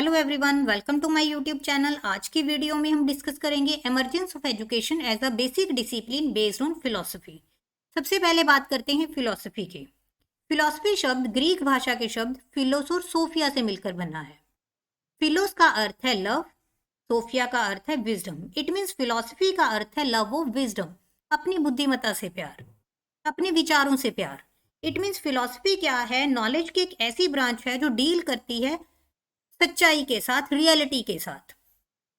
Hello everyone, welcome to my YouTube channel. आज की video में हम डिस्कस करेंगे emergence of education as a basic discipline based on philosophy. सबसे पहले बात करते हैं फिलोसफी की। फिलोसफी शब्द ग्रीक भाषा के शब्द फिलोस और सोफिया से मिलकर बना है। फिलोस का अर्थ है लव, सोफिया का अर्थ है विजडम। इट मीन्स फिलोसफी का अर्थ है लव ऑफ विजडम, अपनी बुद्धिमत्ता से प्यार, अपने विचारों से प्यार। इट मीन्स फिलोसफी क्या है? नॉलेज की एक ऐसी ब्रांच है जो डील करती है सच्चाई के साथ, रियलिटी के साथ,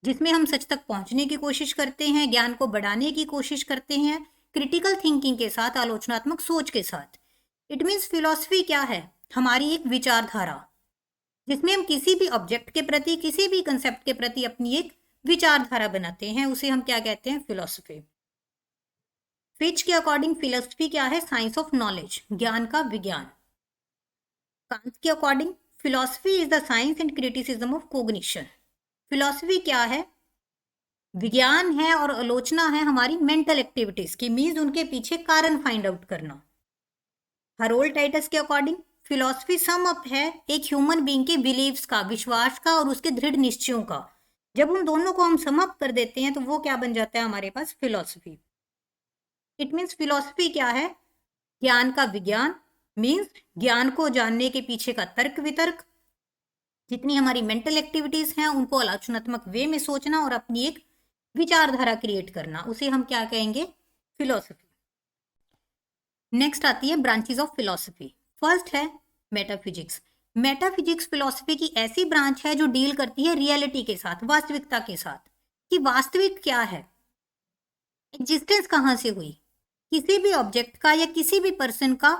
जिसमें हम सच तक पहुंचने की कोशिश करते हैं, ज्ञान को बढ़ाने की कोशिश करते हैं, क्रिटिकल थिंकिंग के साथ, आलोचनात्मक सोच के साथ। इट मीन्स फिलॉसफी क्या है? हमारी एक विचारधारा, जिसमें हम किसी भी ऑब्जेक्ट के प्रति, किसी भी कंसेप्ट के प्रति अपनी एक विचारधारा बनाते हैं, उसे हम क्या कहते हैं? फिलॉसफी। फिच के अकॉर्डिंग फिलॉसफी क्या है? साइंस ऑफ नॉलेज, ज्ञान का विज्ञान। कांत के according philosophy is the science and criticism of cognition. Philosophy क्या है? विज्ञान है और आलोचना है हमारी मेंटल एक्टिविटीज की, मीन्स उनके पीछे कारण फाइंड आउट करना। हरोल्ड टाइटस के अकॉर्डिंग फिलॉसफी सम अप है एक ह्यूमन बीइंग के बिलीव्स का, विश्वास का और उसके दृढ़ निश्चयों का। जब उन दोनों को हम सम अप कर देते हैं तो वो क्या बन जाता है हमारे पास? फिलॉसफी। इट मीन्स फिलॉसफी क्या है? ज्ञान का विज्ञान, मीन्स ज्ञान को जानने के पीछे का तर्क वितर्क, जितनी हमारी मेंटल एक्टिविटीज हैं उनको आलोचनात्मक वे में सोचना और अपनी एक विचारधारा क्रिएट करना, उसे हम क्या कहेंगे? फिलॉसफी। नेक्स्ट आती है ब्रांचेस ऑफ फिलॉसफी। फर्स्ट है मेटाफिजिक्स। मेटाफिजिक्स फिलॉसफी की ऐसी ब्रांच है जो डील करती है रियलिटी के साथ, वास्तविकता के साथ, कि वास्तविक क्या है, एग्जिस्टेंस कहां से हुई, किसी भी ऑब्जेक्ट का या किसी भी पर्सन का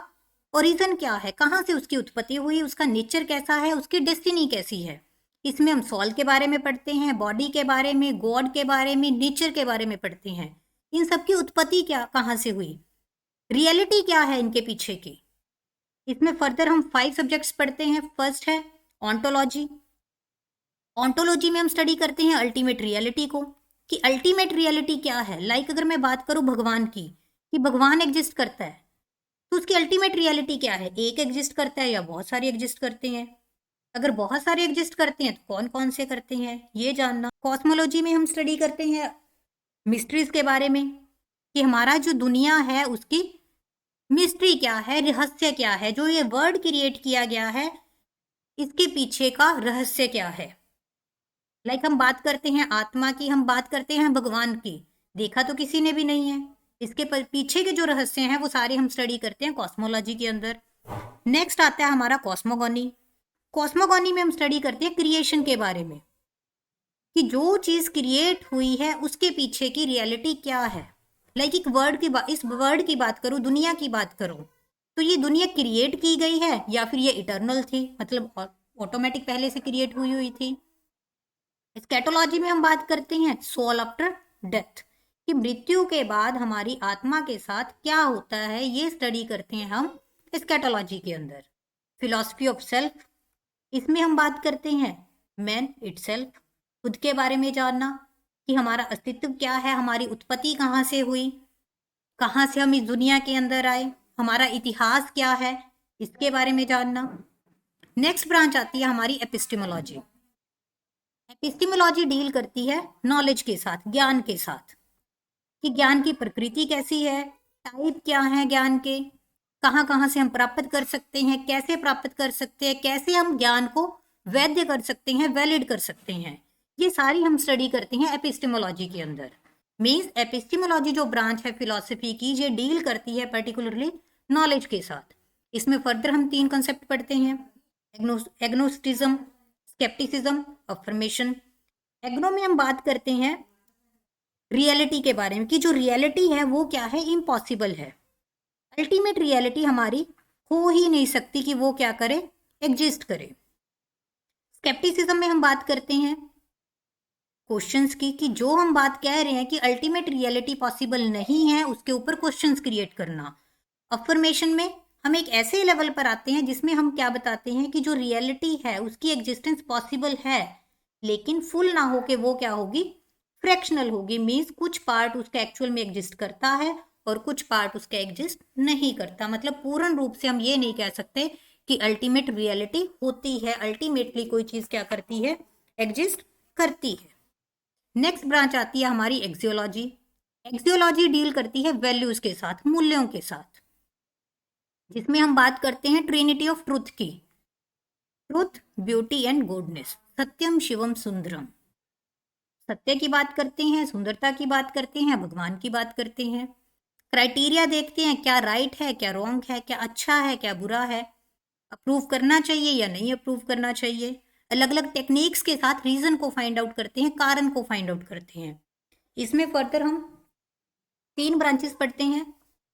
ओरिजिन क्या है, कहां से उसकी उत्पत्ति हुई, उसका नेचर कैसा है, उसकी डेस्टिनी कैसी है। इसमें हम सॉल के बारे में पढ़ते हैं, बॉडी के बारे में, गॉड के बारे में, नेचर के बारे में पढ़ते हैं। इन सब की उत्पत्ति क्या, कहां से हुई, रियलिटी क्या है इनके पीछे की। इसमें फर्दर हम 5 सब्जेक्ट्स पढ़ते हैं। फर्स्ट है ऑन्टोलॉजी। ऑन्टोलॉजी में हम स्टडी करते हैं अल्टीमेट रियलिटी को, कि अल्टीमेट रियलिटी क्या है। लाइक अगर मैं बात करूं भगवान की, कि भगवान एग्जिस्ट करता है, तो उसकी अल्टीमेट रियलिटी क्या है? एक एग्जिस्ट करता है या बहुत सारे एग्जिस्ट करते हैं? अगर बहुत सारे एग्जिस्ट करते हैं तो कौन कौन से करते हैं, ये जानना। कॉस्मोलॉजी में हम स्टडी करते हैं मिस्ट्रीज के बारे में, कि हमारा जो दुनिया है उसकी मिस्ट्री क्या है, रहस्य क्या है, जो ये वर्ड क्रिएट किया गया है इसके पीछे का रहस्य क्या है। लाइक हम बात करते हैं आत्मा की, हम बात करते हैं भगवान की, देखा तो किसी ने भी नहीं है, इसके पीछे के जो रहस्य हैं वो सारे हम स्टडी करते हैं कॉस्मोलॉजी के अंदर। नेक्स्ट आता है हमारा कॉस्मोगॉनी। कॉस्मोगॉनी में हम स्टडी करते हैं क्रिएशन के बारे में, कि जो चीज क्रिएट हुई है उसके पीछे की रियलिटी क्या है। लाइक एक वर्ड की इस वर्ड की बात करूं, दुनिया की बात करूं, तो ये दुनिया क्रिएट की गई है या फिर ये इटर्नल थी, मतलब ऑटोमेटिक पहले से क्रिएट हुई हुई थी। स्कैटोलॉजी में हम बात करते हैं सोल आफ्टर डेथ, कि मृत्यु के बाद हमारी आत्मा के साथ क्या होता है, ये स्टडी करते हैं हम स्कैटोलॉजी के अंदर। फिलॉसफी ऑफ सेल्फ, इसमें हम बात करते हैं मैन इटसेल्फ, खुद के बारे में जानना, कि हमारा अस्तित्व क्या है, हमारी उत्पत्ति कहाँ से हुई, कहाँ से हम इस दुनिया के अंदर आए, हमारा इतिहास क्या है, इसके बारे में जानना। नेक्स्ट ब्रांच आती है हमारी एपिस्टेमोलॉजी। एपिस्टेमोलॉजी डील करती है नॉलेज के साथ, ज्ञान के साथ, कि ज्ञान की प्रकृति कैसी है, टाइप क्या है ज्ञान के, कहाँ कहाँ से हम प्राप्त कर सकते हैं, कैसे प्राप्त कर सकते हैं, कैसे हम ज्ञान को वैध कर सकते हैं, वैलिड कर सकते हैं, ये सारी हम स्टडी करते हैं एपिस्टेमोलॉजी के अंदर। मीन्स एपिस्टेमोलॉजी जो ब्रांच है फिलॉसफी की, ये डील करती है पर्टिकुलरली नॉलेज के साथ। इसमें फर्दर हम 3 कंसेप्ट पढ़ते हैं, एग्नोस्टिज्म, स्केप्टिसिज्म, अफर्मेशन। एग्नो में हम बात करते हैं रियलिटी के बारे में, कि जो रियलिटी है वो क्या है, इम्पॉसिबल है, अल्टीमेट रियलिटी हमारी हो ही नहीं सकती कि वो क्या करे, एग्जिस्ट करे। स्केप्टिसिज्म में हम बात करते हैं क्वेश्चंस की, कि जो हम बात कह रहे हैं कि अल्टीमेट रियलिटी पॉसिबल नहीं है, उसके ऊपर क्वेश्चंस क्रिएट करना। अफर्मेशन में हम एक ऐसे लेवल पर आते हैं जिसमें हम क्या बताते हैं कि जो रियलिटी है उसकी एग्जिस्टेंस पॉसिबल है, लेकिन फुल ना हो के वो क्या होगी, फ्रैक्शनल होगी। मीन्स कुछ पार्ट उसका एक्चुअल में एग्जिस्ट करता है और कुछ पार्ट उसका एग्जिस्ट नहीं करता। मतलब पूर्ण रूप से हम ये नहीं कह सकते कि अल्टीमेट रियलिटी होती है, अल्टीमेटली कोई चीज क्या करती है, एग्जिस्ट करती है। नेक्स्ट ब्रांच आती है हमारी एक्सियोलॉजी। एक्सियोलॉजी डील करती है वैल्यूज के साथ, मूल्यों के साथ, जिसमें हम बात करते हैं ट्रिनिटी ऑफ ट्रुथ की। ट्रुथ, ब्यूटी एंड गुडनेस, सत्यम शिवम सुंदरम। सत्य की बात करते हैं, सुंदरता की बात करते हैं, भगवान की बात करते हैं। क्राइटेरिया देखते हैं, क्या राइट है, क्या रॉन्ग है, क्या अच्छा है, क्या बुरा है, अप्रूव करना चाहिए या नहीं अप्रूव करना चाहिए। अलग अलग टेक्निक्स के साथ रीजन को फाइंड आउट करते हैं, कारण को फाइंड आउट करते हैं। इसमें फर्दर हम 3 ब्रांचेस पढ़ते हैं,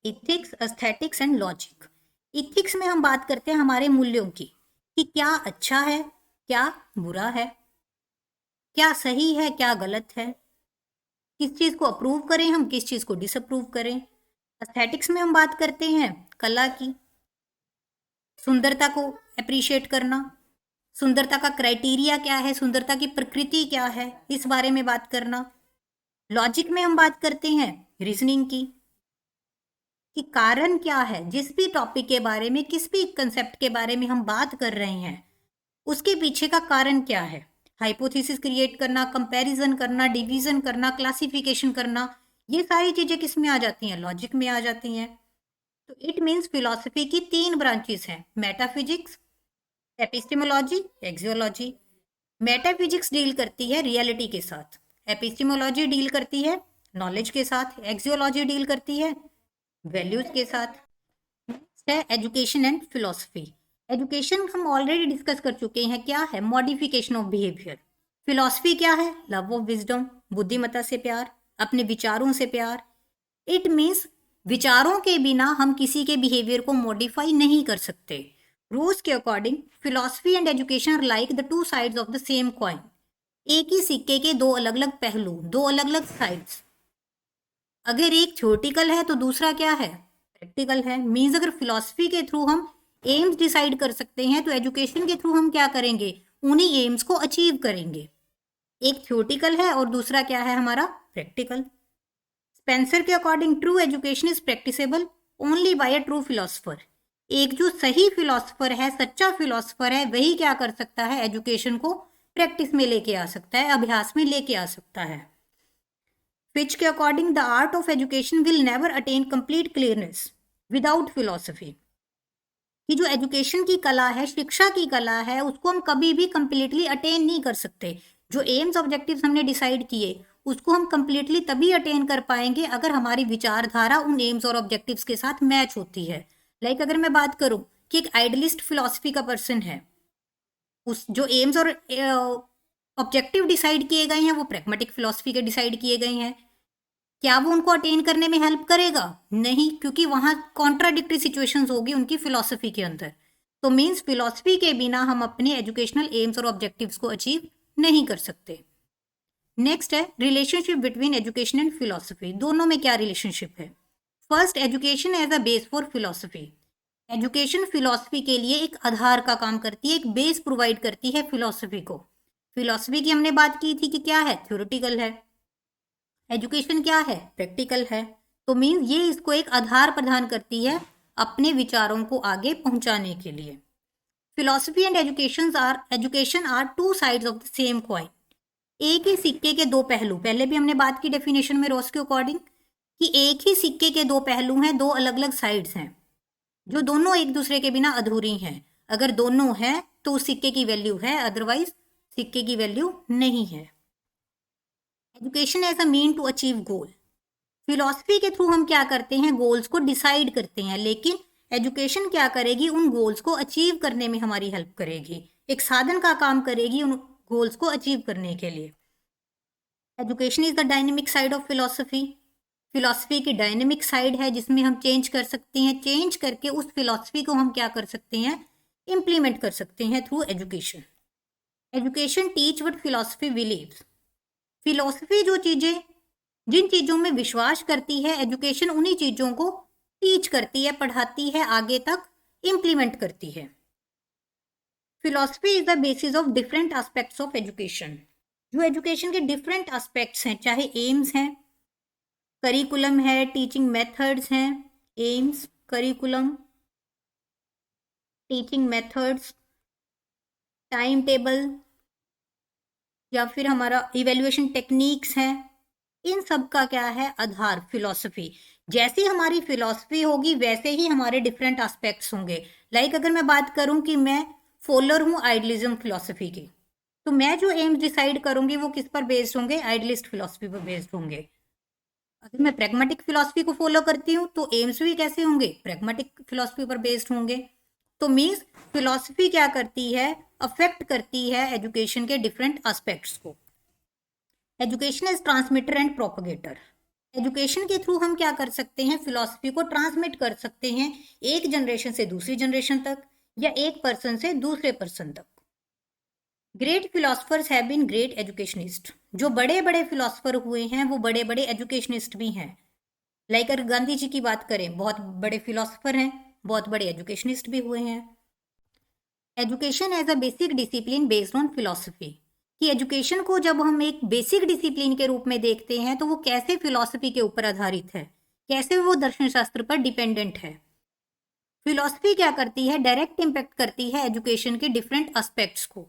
ethics, aesthetics and logic. Ethics में हम बात करते हैं हमारे मूल्यों की, कि क्या अच्छा है, क्या बुरा है, क्या सही है, क्या गलत है, किस चीज को अप्रूव करें हम, किस चीज को डिसअप्रूव करें। एस्थेटिक्स में हम बात करते हैं कला की, सुंदरता को अप्रिशिएट करना, सुंदरता का क्राइटेरिया क्या है, सुंदरता की प्रकृति क्या है, इस बारे में बात करना। लॉजिक में हम बात करते हैं रीजनिंग की, कि कारण क्या है, जिस भी टॉपिक के बारे में, किस भी कंसेप्ट के बारे में हम बात कर रहे हैं, उसके पीछे का कारण क्या है। हाइपोथेसिस क्रिएट करना, कंपैरिजन करना, डिवीजन करना, क्लासिफिकेशन करना, ये सारी चीजें किस में आ जाती हैं, लॉजिक में आ जाती हैं। तो इट मीन्स फिलॉसफी की 3 ब्रांचेस हैं, metaphysics, epistemology, axiology. Metaphysics deal करती है रियलिटी के साथ, एपिस्टेमोलॉजी डील करती है नॉलेज के साथ, एक्सियोलॉजी डील करती है वैल्यूज के साथ। नेक्स्ट है एजुकेशन एंड फिलॉसफी। एजुकेशन हम ऑलरेडी डिस्कस कर चुके हैं, क्या है, मॉडिफिकेशन ऑफ बिहेवियर। फिलॉसफी क्या है, लव ऑफ विजडम, बुद्धिमत्ता से प्यार, अपने विचारों से प्यार। इट मीन्स विचारों के बिना हम किसी के बिहेवियर को मॉडिफाई नहीं कर सकते। रूस के according philosophy and education are like the 2 sides of the same coin. एक ही सिक्के के 2 अलग अलग पहलू, 2 अलग अलग साइड्स। अगर एक थ्योरेटिकल है तो दूसरा क्या है, प्रैक्टिकल है। मीन्स अगर फिलॉसफी के थ्रू हम एम्स डिसाइड कर सकते हैं, तो एजुकेशन के थ्रू हम क्या करेंगे, उन्हीं एम्स को अचीव करेंगे। एक थ्योरेटिकल है और दूसरा क्या है हमारा, प्रैक्टिकल। स्पेंसर के according true education is practicable only by a true philosopher. एक जो सही फिलोसफर है, सच्चा फिलोसफर है, वही क्या कर सकता है, एजुकेशन को प्रैक्टिस में लेके आ सकता है, अभ्यास में लेके आ सकता है। फिच के according the art of education will never attain complete clearness without philosophy. कि जो एजुकेशन की कला है, शिक्षा की कला है, उसको हम कभी भी कंप्लीटली अटेन नहीं कर सकते। जो एम्स ऑब्जेक्टिव्स हमने डिसाइड किए, उसको हम कंप्लीटली तभी अटेन कर पाएंगे अगर हमारी विचारधारा उन एम्स और ऑब्जेक्टिव्स के साथ मैच होती है। लाइक अगर मैं बात करूं कि एक आइडियलिस्ट फिलॉसफी का पर्सन है, उस जो एम्स और ऑब्जेक्टिव डिसाइड किए गए हैं वो प्रैग्मेटिक फिलॉसफी के डिसाइड किए गए हैं, क्या वो उनको अटेन करने में हेल्प करेगा, नहीं, क्योंकि वहां कॉन्ट्राडिक्टरी सिचुएशंस होगी उनकी फिलॉसफी के अंदर। तो मीन्स फिलॉसफी के बिना हम अपने एजुकेशनल एम्स और ऑब्जेक्टिव्स को अचीव नहीं कर सकते। नेक्स्ट है relationship between education and philosophy. दोनों में क्या रिलेशनशिप है। First, education as a base for philosophy. Education philosophy के लिए एक आधार का काम करती है, एक बेस प्रोवाइड करती है फिलॉसफी को। फिलॉसफी की हमने बात की थी कि क्या है, थ्योरेटिकल है। एजुकेशन क्या है, प्रैक्टिकल है। तो मीन्स ये इसको एक आधार प्रदान करती है अपने विचारों को आगे पहुंचाने के लिए। Philosophy and education are 2 sides of the same coin. एक ही सिक्के के 2 पहलू। पहले भी हमने बात की डेफिनेशन में रॉस के अकॉर्डिंग कि एक ही सिक्के के 2 पहलू हैं, 2 अलग अलग साइड्स हैं, जो दोनों एक दूसरे के बिना अधूरी हैं। अगर दोनों हैं तो उस सिक्के की वैल्यू है, अदरवाइज सिक्के की वैल्यू नहीं है। Education as a mean to achieve goal. Philosophy के थ्रू हम क्या करते हैं, गोल्स को डिसाइड करते हैं, लेकिन एजुकेशन क्या करेगी, उन गोल्स को अचीव करने में हमारी हेल्प करेगी, एक साधन का काम करेगी उन गोल्स को अचीव करने के लिए। Education is the dynamic side of philosophy. Philosophy की डायनेमिक साइड है जिसमें हम चेंज कर सकते हैं, चेंज करके उस फिलॉसफी को हम क्या कर सकते हैं, इंप्लीमेंट कर सकते हैं through education. Education teach what philosophy believes. Philosophy जिन चीजों में विश्वास करती है, एजुकेशन उन्हीं चीजों को टीच करती है, पढ़ाती है, आगे तक इंप्लीमेंट करती है। Philosophy is the basis of different aspects of education. जो एजुकेशन के डिफरेंट एस्पेक्ट्स हैं, चाहे एम्स हैं, करिकुलम है, टीचिंग मेथड्स हैं, AIIMS, curriculum, teaching methods, time table, या फिर हमारा इवेल्युएशन टेक्निक्स हैं, इन सब का क्या है आधार फिलॉसफी। जैसी हमारी फिलॉसफी होगी वैसे ही हमारे डिफरेंट एस्पेक्ट्स होंगे। लाइक अगर मैं बात करूं कि मैं फॉलोअर हूं आइडियलिज्म फिलॉसफी की, तो मैं जो एम्स डिसाइड करूंगी वो किस पर बेस्ड होंगे, आइडियलिस्ट फिलॉसफी पर बेस्ड होंगे। अगर मैं प्रैग्मेटिक फिलॉसफी को फॉलो करती हूँ तो एम्स भी कैसे होंगे, प्रैग्मेटिक फिलॉसफी पर बेस्ड होंगे। तो मीन्स फिलॉसफी क्या करती है, अफेक्ट करती है एजुकेशन के डिफरेंट एस्पेक्ट्स को। Education is transmitter and propagator. Education के थ्रू हम क्या कर सकते हैं, फिलॉसफी को ट्रांसमिट कर सकते हैं एक जनरेशन से दूसरी जनरेशन तक, या एक पर्सन से दूसरे पर्सन तक। Great philosophers have been great educationist. जो बड़े बड़े फिलोसफर हुए हैं वो बड़े बड़े एजुकेशनिस्ट भी हैं। लाइक अगर गांधी जी की बात करें, बहुत बड़े फिलोसफर हैं, बहुत बड़े एजुकेशनिस्ट भी हुए हैं। Education as a basic discipline based on philosophy, कि एजुकेशन को जब हम एक बेसिक डिसिप्लिन के रूप में देखते हैं तो वो कैसे फिलोसफी के ऊपर आधारित है, कैसे वो दर्शन शास्त्र पर डिपेंडेंट है। फिलोसफी क्या करती है, डायरेक्ट इम्पैक्ट करती है एजुकेशन के डिफरेंट एस्पेक्ट्स को।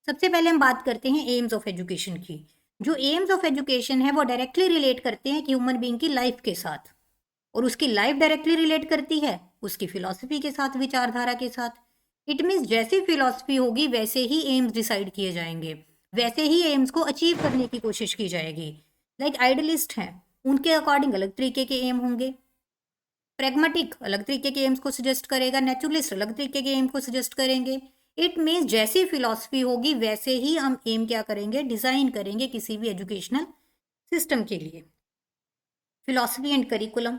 सबसे पहले हम बात करते हैं एम्स ऑफ एजुकेशन की। जो एम्स ऑफ एजुकेशन है वो डायरेक्टली रिलेट करते हैं ह्यूमन बीइंग की लाइफ के साथ, और उसकी लाइफ डायरेक्टली रिलेट करती है उसकी फिलॉसफी के साथ, विचारधारा के साथ। इट मीन्स जैसी फिलॉसफी होगी वैसे ही एम्स डिसाइड किए जाएंगे, वैसे ही एम्स को अचीव करने की कोशिश की जाएगी। लाइक आइडियलिस्ट हैं, उनके अकॉर्डिंग अलग तरीके के एम होंगे। प्रैग्मेटिक अलग तरीके के एम्स को सजेस्ट करेगा, नेचुरलिस्ट अलग तरीके के एम को सजेस्ट करेंगे। इट मीन्स जैसी फिलॉसफी होगी वैसे ही हम एम क्या करेंगे, डिजाइन करेंगे किसी भी एजुकेशनल सिस्टम के लिए। Philosophy and curriculum.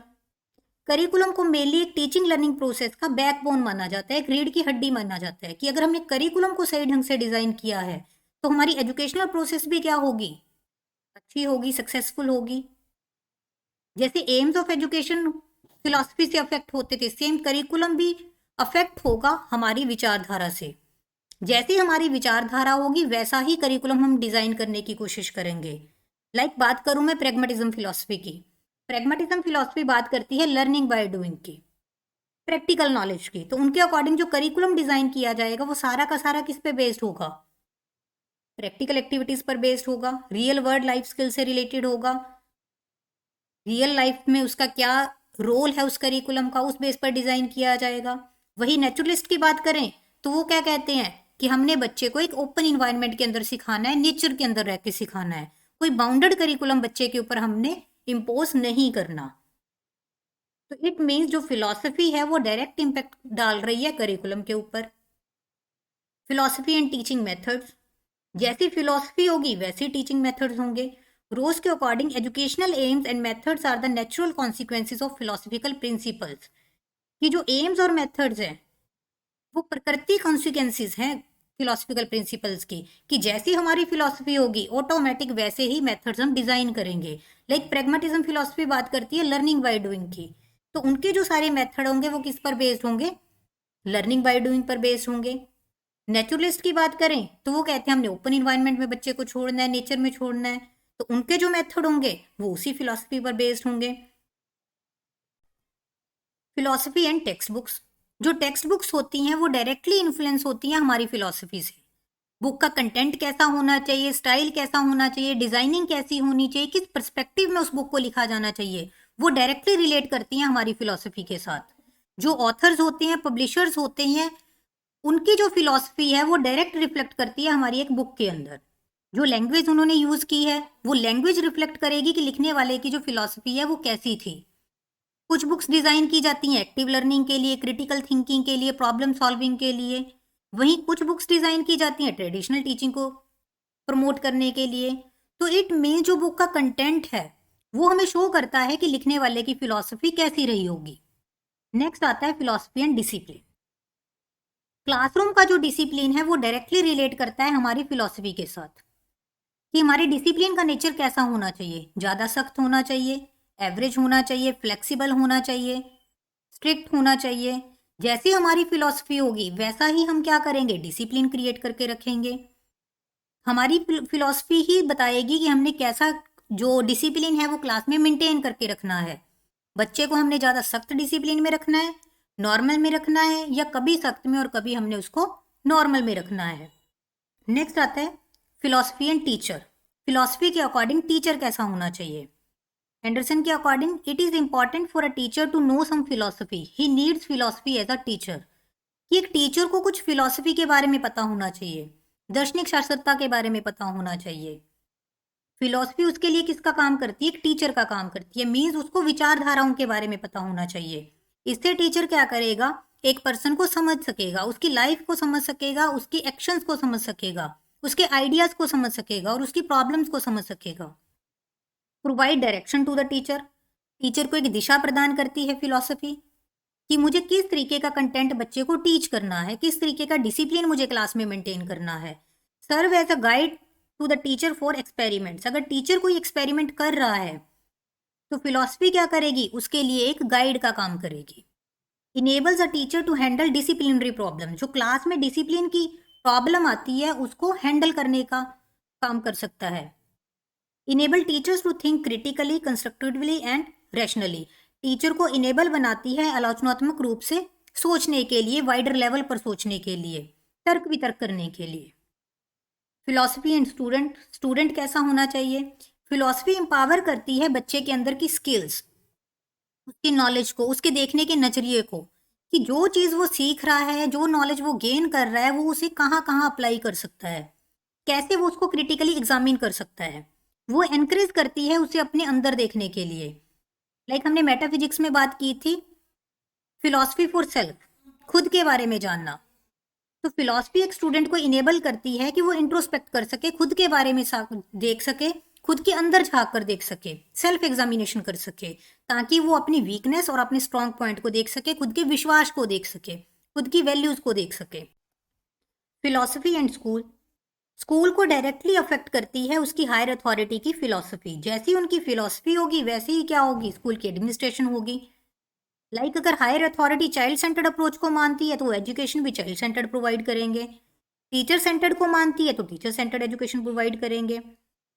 करिकुलम को मेनली एक टीचिंग लर्निंग प्रोसेस का बैकबोन माना जाता है, एक रीढ़ की हड्डी माना जाता है, कि अगर हमने करिकुलम को सही ढंग से डिजाइन किया है तो हमारी एजुकेशनल प्रोसेस भी क्या होगी, अच्छी होगी, सक्सेसफुल होगी। जैसे एम्स ऑफ एजुकेशन फिलॉसफी से अफेक्ट होते थे, सेम करिकुलम भी अफेक्ट होगा हमारी विचारधारा से। जैसी हमारी विचारधारा होगी वैसा ही करिकुलम हम डिजाइन करने की कोशिश करेंगे। लाइक बात करूं मैं प्रैग्मेटिज्म फिलॉसफी की। प्रैग्मेटिज्म फिलॉसफी बात करती है लर्निंग बाय डूइंग की, प्रैक्टिकल नॉलेज की। तो उनके अकॉर्डिंग जो करिकुलम डिजाइन किया जाएगा वो सारा का सारा किस पे बेस्ड होगा, प्रैक्टिकल एक्टिविटीज पर बेस्ड होगा, रियल वर्ल्ड लाइफ स्किल से रिलेटेड होगा, रियल लाइफ में उसका क्या रोल है उस करिकुलम का, उस बेस पर डिजाइन किया जाएगा। वही नेचुरलिस्ट की बात करें तो वो क्या कहते हैं कि हमने बच्चे को एक ओपन इन्वायरमेंट के अंदर सिखाना है, नेचर के अंदर रह के सिखाना है, कोई बाउंडेड करिकुलम बच्चे के ऊपर हमने इम्पोज नहीं करना। तो इट मीन्स जो फिलॉसफी है वो डायरेक्ट इम्पैक्ट डाल रही है करिकुलम के ऊपर। Philosophy and teaching methods. जैसी फिलॉसफी होगी वैसी टीचिंग मेथड्स होंगे। रोज के according educational aims and methods are the natural consequences of philosophical principles. कि जो एम्स और मेथड्स हैं वो प्रकृति कॉन्सिक्वेंसेज हैं फिलोसफिकल प्रिंसिपल्स की, कि जैसी हमारी फिलॉसफी होगी ऑटोमेटिक वैसे ही मेथड्स हम डिजाइन करेंगे। लाइक प्रैग्मेटिज्म फिलॉसफी बात करती है लर्निंग बाय डूइंग की, तो उनके जो सारे मेथड होंगे वो किस पर बेस्ड होंगे, लर्निंग बाय डूइंग पर बेस्ड होंगे। नेचुरलिस्ट की बात करें तो वो कहते हैं हमने ओपन इन्वायरमेंट में बच्चे को छोड़ना है, नेचर में छोड़ना है, तो उनके जो मेथड होंगे वो उसी फिलॉसफी पर बेस्ड होंगे। Philosophy and text books. जो टेक्स्ट बुक्स होती हैं वो डायरेक्टली इन्फ्लुएंस होती हैं हमारी फिलॉसफी से। बुक का कंटेंट कैसा होना चाहिए, स्टाइल कैसा होना चाहिए, डिजाइनिंग कैसी होनी चाहिए, किस पर्सपेक्टिव में उस बुक को लिखा जाना चाहिए, वो डायरेक्टली रिलेट करती हैं हमारी फिलॉसफी के साथ। जो ऑथर्स होते हैं, पब्लिशर्स होते हैं, उनकी जो फिलॉसफी है वो डायरेक्ट रिफ्लेक्ट करती है हमारी एक बुक के अंदर। जो लैंग्वेज उन्होंने यूज की है वो लैंग्वेज रिफ्लेक्ट करेगी कि लिखने वाले की जो फिलॉसफी है वो कैसी थी। कुछ बुक्स डिजाइन की जाती हैं एक्टिव लर्निंग के लिए, क्रिटिकल थिंकिंग के लिए, प्रॉब्लम सॉल्विंग के लिए। वहीं कुछ बुक्स डिजाइन की जाती हैं ट्रेडिशनल टीचिंग को प्रमोट करने के लिए। तो इट मीन जो बुक का कंटेंट है वो हमें शो करता है कि लिखने वाले की फिलॉसफी कैसी रही होगी। नेक्स्ट आता है फिलॉसफी एंड डिसिप्लिन। क्लासरूम का जो डिसिप्लिन है वो डायरेक्टली रिलेट करता है हमारी फिलॉसफी के साथ, कि हमारे डिसिप्लिन का नेचर कैसा होना चाहिए, ज्यादा सख्त होना चाहिए, एवरेज होना चाहिए, फ्लेक्सिबल होना चाहिए, स्ट्रिक्ट होना चाहिए। जैसी हमारी फिलॉसफी होगी वैसा ही हम क्या करेंगे, डिसिप्लिन क्रिएट करके रखेंगे। हमारी फिलॉसफी ही बताएगी कि हमने कैसा जो डिसिप्लिन है वो क्लास में मेंटेन करके रखना है। बच्चे को हमने ज्यादा सख्त डिसिप्लिन में रखना है, नॉर्मल में रखना है, या कभी सख्त में और कभी हमने उसको नॉर्मल में रखना है। नेक्स्ट आता है फिलॉसफी एंड टीचर। फिलॉसफी के अकॉर्डिंग टीचर कैसा होना चाहिए? एंडरसन के according it is important for a teacher to know some philosophy, he needs philosophy as a teacher. कि एक टीचर को कुछ फिलॉसफी के बारे में पता होना चाहिए, दार्शनिक शास्त्रता के बारे में पता होना चाहिए। फिलॉसफी उसके लिए किसका काम करती है? एक टीचर का काम करती है। मीन्स उसको विचारधाराओं के बारे में पता होना चाहिए। इससे टीचर क्या करेगा? एक पर्सन को समझ सकेगा, उसकी लाइफ को समझ सकेगा, उसकी एक्शंस को समझ सकेगा, उसके आइडियाज को समझ सकेगा और उसकी प्रॉब्लम्स को समझ सकेगा। Provide direction to the teacher. Teacher को एक दिशा प्रदान करती है फिलॉसफी कि मुझे किस तरीके का कंटेंट बच्चे को टीच करना है, किस तरीके का डिसिप्लिन मुझे क्लास में मेंटेन करना है। Serve as a guide to the teacher for experiments. अगर टीचर कोई एक्सपेरिमेंट कर रहा है तो फिलॉसफी क्या करेगी? उसके लिए एक गाइड का काम करेगी। Enables a teacher to handle disciplinary problem. जो क्लास में डिसिप्लिन की प्रॉब्लम आती है उसको हैंडल करने का काम कर सकता है। Enable teachers to think critically, constructively and rationally. Teacher को इनेबल बनाती है आलोचनात्मक रूप से सोचने के लिए, वाइडर लेवल पर सोचने के लिए, तर्क वितर्क करने के लिए। Philosophy and student. स्टूडेंट कैसा होना चाहिए? फिलॉसफी एम्पावर करती है बच्चे के अंदर की स्किल्स, उसकी नॉलेज को, उसके देखने के नजरिए को, कि जो चीज वो सीख रहा है, जो नॉलेज वो गेन कर रहा है, वो उसे कहाँ कहाँ अप्लाई कर सकता है, कैसे वो उसको क्रिटिकली एग्जामिन कर सकता है। वो एनकरेज करती है उसे अपने अंदर देखने के लिए। लाइक हमने मेटाफिजिक्स में बात की थी, फिलॉसफी फॉर सेल्फ, खुद के बारे में जानना। तो फिलॉसफी एक स्टूडेंट को इनेबल करती है कि वो इंट्रोस्पेक्ट कर सके, खुद के बारे में देख सके, खुद के अंदर झांक कर देख सके, सेल्फ एग्जामिनेशन कर सके, ताकि वो अपनी वीकनेस और अपने स्ट्रॉन्ग पॉइंट को देख सके, खुद के विश्वास को देख सके, खुद की वैल्यूज को देख सके। Philosophy and school. स्कूल को डायरेक्टली अफेक्ट करती है उसकी हायर अथॉरिटी की फिलॉसफी। जैसी उनकी फिलॉसफी होगी वैसे ही क्या होगी? स्कूल की एडमिनिस्ट्रेशन होगी। लाइक अगर higher authority child centred approach को मानती है तो एजुकेशन भी चाइल्ड सेंटर्ड प्रोवाइड करेंगे। टीचर सेंटर्ड को मानती है तो टीचर सेंटर्ड एजुकेशन प्रोवाइड करेंगे।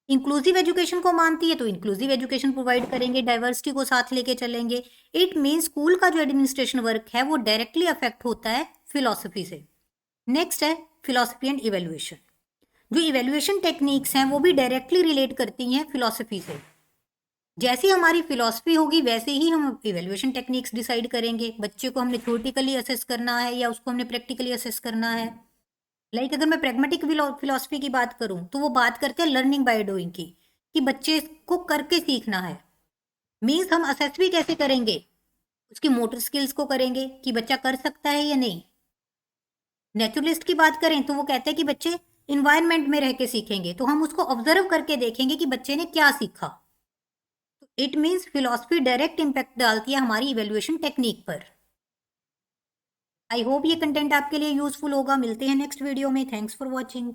इंक्लूसिव एजुकेशन को मानती है तो इंक्लूसिव एजुकेशन प्रोवाइड करेंगे, डाइवर्सिटी को साथ लेके चलेंगे। इट मीन स्कूल का जो एडमिनिस्ट्रेशन वर्क है वो डायरेक्टली अफेक्ट होता है फिलॉसफी से। नेक्स्ट है फिलॉसफी एंड इवेल्युएशन। जो इवेल्युएशन टेक्निक्स हैं वो भी डायरेक्टली रिलेट करती हैं फिलॉसफी से। जैसी हमारी फिलॉसफी होगी वैसे ही हम इवेल्युएशन टेक्निक्स डिसाइड करेंगे। बच्चे को हमने थ्योरेटिकली असेस करना है या उसको हमने प्रैक्टिकली असेस करना है। लाइक अगर मैं प्रैग्मेटिक फिलॉसफी की बात करूं तो वो बात करते हैं लर्निंग बाय डूइंग की, कि बच्चे को करके सीखना है। मीन्स हम असेस भी कैसे करेंगे? उसकी मोटर स्किल्स को करेंगे कि बच्चा कर सकता है या नहीं। नेचुरलिस्ट की बात करें तो वो कहते हैं कि बच्चे इन्वायरमेंट में रह के सीखेंगे, तो हम उसको ऑब्जर्व करके देखेंगे कि बच्चे ने क्या सीखा। It means philosophy direct impact डालती है हमारी इवेल्युएशन टेक्निक पर। आई होप ये कंटेंट आपके लिए यूजफुल होगा। मिलते हैं नेक्स्ट वीडियो में। Thanks for watching.